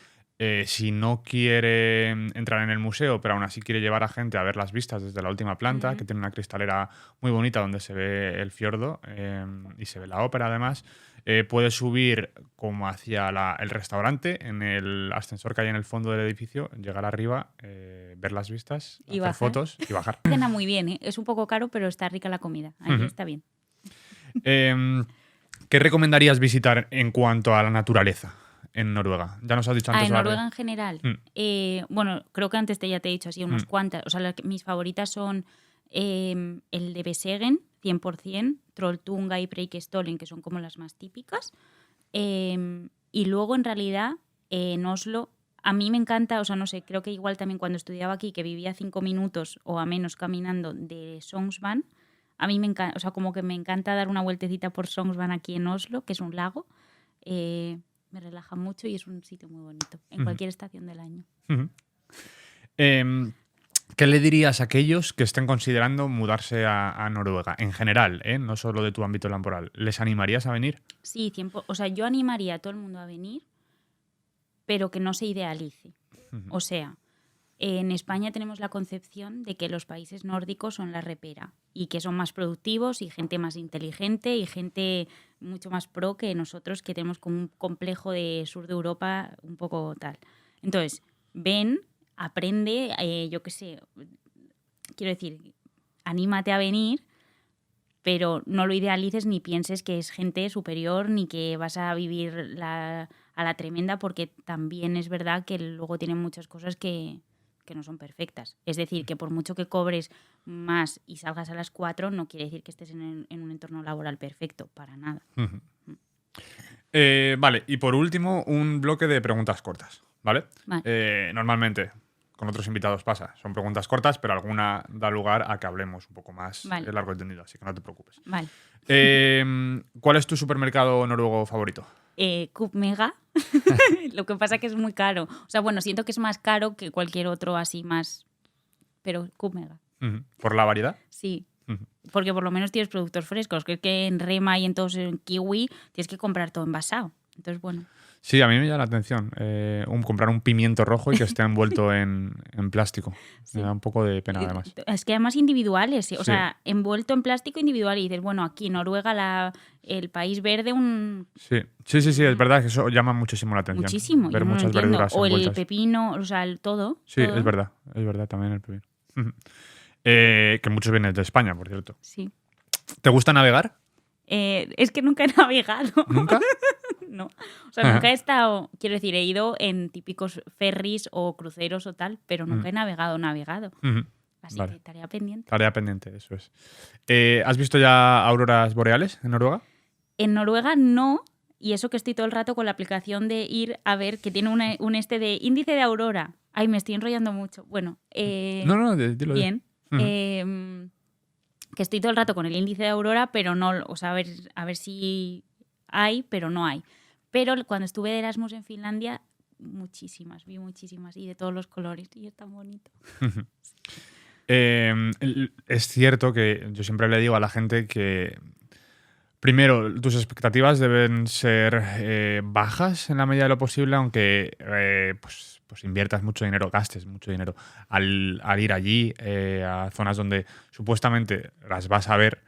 si no quiere entrar en el museo, pero aún así quiere llevar a gente a ver las vistas desde la última planta, que tiene una cristalera muy bonita donde se ve el fiordo y se ve la ópera además, puede subir como hacia el restaurante en el ascensor que hay en el fondo del edificio, llegar arriba, ver las vistas, y hacer fotos y bajar. Cena muy bien, ¿eh? Es un poco caro, pero está rica la comida. Ahí está bien. ¿Qué recomendarías visitar en cuanto a la naturaleza en Noruega? Ya nos has dicho antes. En Noruega en general. Bueno, creo que antes ya te he dicho así unas cuantas. O sea, mis favoritas son el de Besegen, 100%, Trolltunga y Preikestolen, que son como las más típicas. Y luego, en realidad, en Oslo, a mí me encanta, o sea, no sé, creo que igual también cuando estudiaba aquí, que vivía 5 minutos o a menos caminando de Sognsvann, a mí me encanta, o sea, como que me encanta dar una vueltecita por Sognsvann aquí en Oslo, que es un lago. Me relaja mucho y es un sitio muy bonito, en cualquier estación del año. ¿Qué le dirías a aquellos que estén considerando mudarse a Noruega? En general, no solo de tu ámbito laboral. ¿Les animarías a venir? Sí, o sea, yo animaría a todo el mundo a venir, pero que no se idealice. O sea, en España tenemos la concepción de que los países nórdicos son la repera y que son más productivos y gente más inteligente y gente mucho más pro que nosotros, que tenemos como un complejo de sur de Europa un poco tal. Entonces, ven, aprende, yo qué sé, quiero decir, anímate a venir, pero no lo idealices ni pienses que es gente superior ni que vas a vivir a la tremenda, porque también es verdad que luego tienen muchas cosas que no son perfectas. Es decir, que por mucho que cobres más y salgas a las 4, no quiere decir que estés en un entorno laboral perfecto, para nada. Vale, y por último, un bloque de preguntas cortas, ¿vale? Normalmente, con otros invitados pasa, son preguntas cortas, pero alguna da lugar a que hablemos un poco más largo y tendido, así que no te preocupes. Vale. ¿Cuál es tu supermercado noruego favorito? Coop Mega. Lo que pasa que es muy caro. O sea, bueno, siento que es más caro que cualquier otro así más... Pero Coop Mega. ¿Por la variedad? Sí. Ujú. Porque por lo menos tienes productos frescos, que es que en Rema y en todos en Kiwi tienes que comprar todo envasado. Entonces, bueno. Sí, a mí me llama la atención comprar un pimiento rojo y que esté envuelto en plástico. Sí. Me da un poco de pena, además. Es que además individuales, o Sí. sea, envuelto en plástico individual y dices, bueno, aquí Noruega, el país verde, Sí, es verdad que eso llama muchísimo la atención. muchísimo. Ver Yo no lo muchas entiendo. verduras O el envueltas. pepino, o sea, todo. Sí, todo. es verdad también el pepino. Que muchos vienen de España, por cierto. Sí. ¿Te gusta navegar? Es que nunca he navegado. ¿Nunca? No. O sea, nunca he estado, quiero decir, he ido en típicos ferries o cruceros o tal, pero nunca he navegado. Ujú. Así Vale. que tarea pendiente. Tarea pendiente, eso es. ¿Has visto ya auroras boreales en Noruega? En Noruega no, y eso que estoy todo el rato con la aplicación de ir a ver, que tiene un de índice de aurora. Ay, me estoy enrollando mucho. Bueno, No, dilo. bien. Ujú. Que estoy todo el rato con el índice de aurora, pero no, o sea, a ver si hay, pero no hay. Pero cuando estuve de Erasmus en Finlandia, vi muchísimas y de todos los colores y es tan bonito. Es cierto que yo siempre le digo a la gente que primero, tus expectativas deben ser bajas en la medida de lo posible, aunque pues inviertas mucho dinero, gastes mucho dinero al ir allí a zonas donde supuestamente las vas a ver,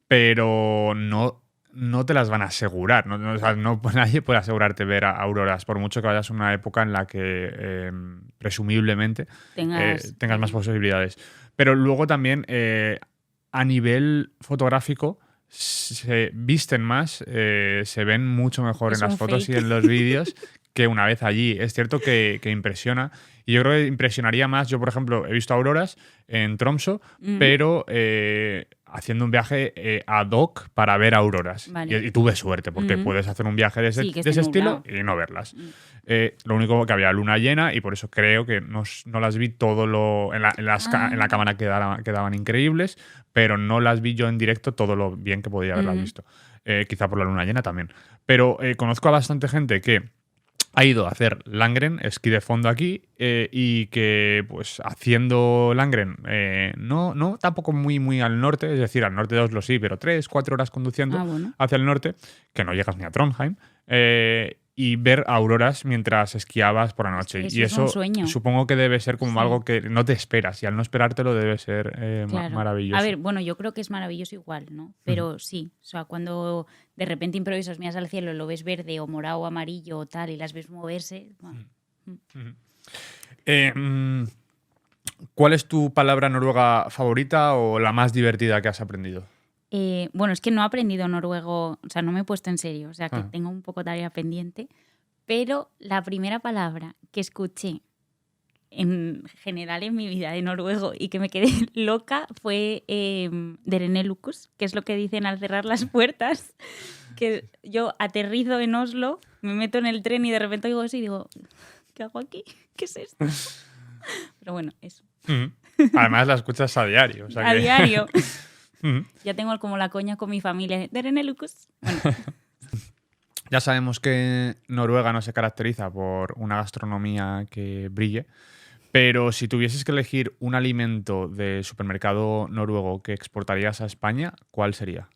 pero no te las van a asegurar. O sea, nadie puede asegurarte ver auroras, por mucho que vayas a una época en la que presumiblemente tengas más posibilidades. Pero luego también, a nivel fotográfico, se visten más, se ven mucho mejor Es en las un fotos fake. y en los vídeos que una vez allí. Es cierto que impresiona. Y yo creo que impresionaría más. Yo, por ejemplo, he visto auroras en Tromsø, pero haciendo un viaje ad hoc para ver auroras. Vale. Y tuve suerte, porque puedes hacer un viaje de ese, Sí, que de esté ese estilo nublado. y no verlas. Lo único que había luna llena y por eso creo que no las vi todo lo. En la cámara quedaban increíbles, pero no las vi yo en directo todo lo bien que podía haberlas visto. Quizá por la luna llena también. Pero conozco a bastante gente que ha ido a hacer Langren, esquí de fondo aquí, y que pues haciendo Langren, no tampoco muy al norte, es decir, al norte de Oslo sí, pero 3-4 horas conduciendo Bueno. hacia el norte, que no llegas ni a Trondheim, y ver auroras mientras esquiabas por la noche. Eso y es eso un sueño. supongo que debe ser como Sí. algo que no te esperas, y al no esperártelo debe ser Claro. maravilloso. A ver, bueno, yo creo que es maravilloso igual, ¿no? Pero sí, o sea, cuando de repente improvisas, miras al cielo, lo ves verde o morado o amarillo o tal y las ves moverse. Bueno. ¿Cuál es tu palabra noruega favorita o la más divertida que has aprendido? Bueno, es que no he aprendido noruego, o sea, no me he puesto en serio, o sea, que tengo un poco tarea pendiente, pero la primera palabra que escuché en general en mi vida de noruego y que me quedé loca fue derenelukus, que es lo que dicen al cerrar las puertas, que yo aterrizo en Oslo, me meto en el tren y de repente oigo eso y digo, ¿qué hago aquí? ¿Qué es esto? Pero bueno, eso. Además la escuchas a diario. O sea A que... diario. Ya tengo como la coña con mi familia. Derenelukus. Bueno. Ya sabemos que Noruega no se caracteriza por una gastronomía que brille, pero si tuvieses que elegir un alimento de supermercado noruego que exportarías a España, ¿cuál sería?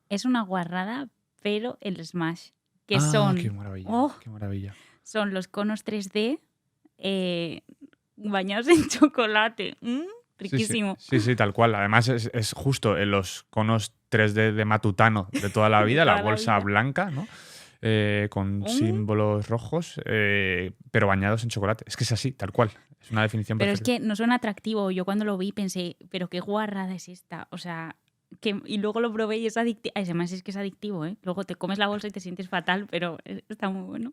Es una guarrada, pero el smash. Que ¡Qué maravilla! ¡Qué maravilla! Son los conos 3D bañados en chocolate. Riquísimo. Sí, tal cual. Además es justo en los conos 3D de Matutano de toda la vida, la bolsa blanca, ¿no? Con símbolos rojos, pero bañados en chocolate. Es que es así, tal cual. Es una definición pero perfecta. Es que no suena atractivo. Yo cuando lo vi pensé, pero qué guarrada es esta. O sea, y luego lo probé y es adictivo. Además es que es adictivo, ¿eh? Luego te comes la bolsa y te sientes fatal, pero está muy bueno.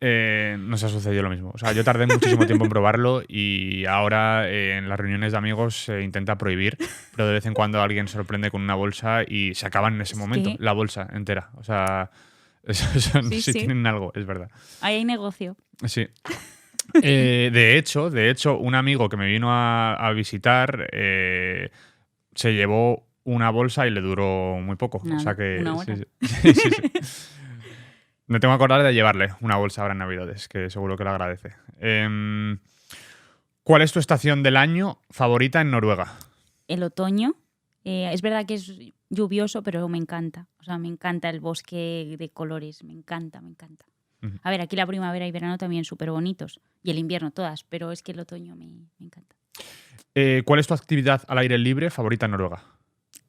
Nos ha sucedido lo mismo. O sea, yo tardé muchísimo tiempo en probarlo y ahora en las reuniones de amigos se intenta prohibir, pero de vez en cuando alguien sorprende con una bolsa y se acaban en ese momento la bolsa entera. O sea, sí tienen algo, es verdad. Ahí hay negocio. Sí. De hecho, un amigo que me vino a visitar se llevó una bolsa y le duró muy poco. Nada, o sea que una hora. Sí. Me tengo que acordar de llevarle una bolsa ahora en Navidades, que seguro que lo agradece. ¿Cuál es tu estación del año favorita en Noruega? El otoño Es verdad que es lluvioso, pero me encanta. O sea, me encanta el bosque de colores. Me encanta, me encanta. Ujú. A ver, aquí la primavera y verano también súper bonitos. Y el invierno todas, pero es que el otoño me encanta. ¿Cuál es tu actividad al aire libre favorita en Noruega?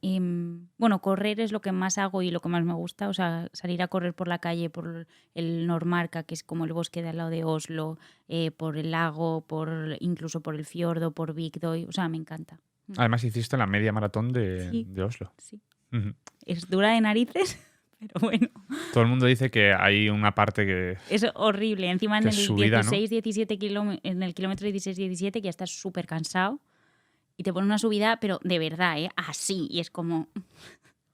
Bueno, correr es lo que más hago y lo que más me gusta. O sea, salir a correr por la calle, por el Nordmarka, que es como el bosque de al lado de Oslo, por el lago, incluso por el fiordo, por Vigdoy. O sea, me encanta. Además, hiciste la media maratón Sí, de Oslo. sí. Ujú. Es dura de narices, pero bueno. Todo el mundo dice que hay una parte que Es horrible. Encima en que el es subida, ¿no? 16-17 en el kilómetro 16-17 que ya estás súper cansado y te pone una subida, pero de verdad, así. Y es como...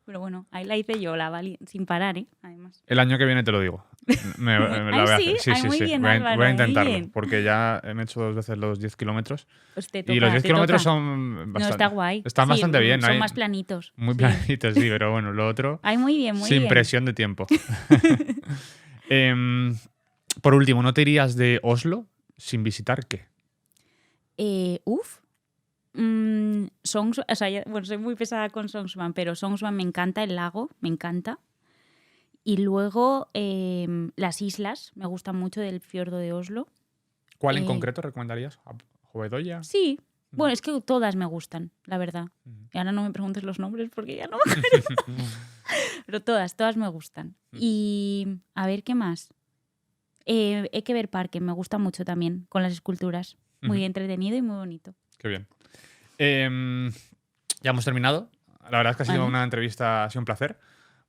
Pero bueno, ahí la hice yo, sin parar, además. El año que viene te lo digo. Me la voy a sí, hacer. Sí, sí, muy sí. bien, Voy a Álvaro, muy intentarlo. bien. Porque ya he hecho 2 veces los 10 kilómetros. Pues te Y toca, los 10 te kilómetros toca. son No, bastante. está guay. Están Sí, bastante bien, ¿no? son más planitos. Muy Sí. planitos, sí, pero bueno, lo otro. Ay, muy bien, muy sin bien. presión de tiempo. Por último, ¿no te irías de Oslo sin visitar qué? O sea, bueno, soy muy pesada con Sognsvann, pero Sognsvann me encanta, el lago, me encanta. Y luego las islas, me gustan mucho del fiordo de Oslo. ¿Cuál en concreto recomendarías? ¿Jovedoya? Sí, bueno, es que todas me gustan, la verdad. Y ahora no me preguntes los nombres porque ya no me acuerdo. Pero todas me gustan. Y a ver, ¿qué más? Ekeberg Parque me gusta mucho también, con las esculturas. Muy entretenido y muy bonito. Qué bien. Ya hemos terminado. La verdad es que ha sido Vale. una entrevista, ha sido un placer.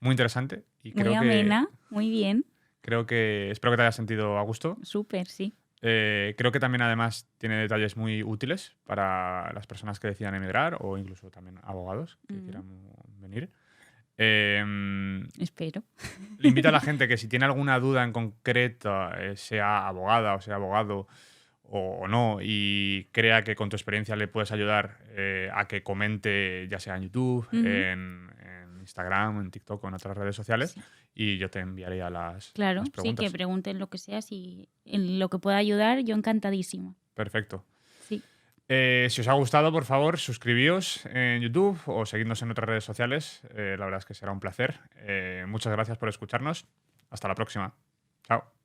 Muy interesante. Y Muy creo amena, muy bien. espero que te hayas sentido a gusto. Súper, sí. Creo que también además tiene detalles muy útiles para las personas que decidan emigrar o incluso también abogados que quieran venir. Espero. Le invito a la gente que si tiene alguna duda en concreto, sea abogada o sea abogado o no, y crea que con tu experiencia le puedes ayudar a que comente, ya sea en YouTube, en Instagram, en TikTok o en otras redes sociales, Sí. y yo te enviaría las Claro, sí, preguntas. que pregunten lo que sea, si en lo que pueda ayudar, yo encantadísima. Perfecto. Sí. Si os ha gustado, por favor, suscribíos en YouTube o seguidnos en otras redes sociales. La verdad es que será un placer. Muchas gracias por escucharnos. Hasta la próxima. Chao.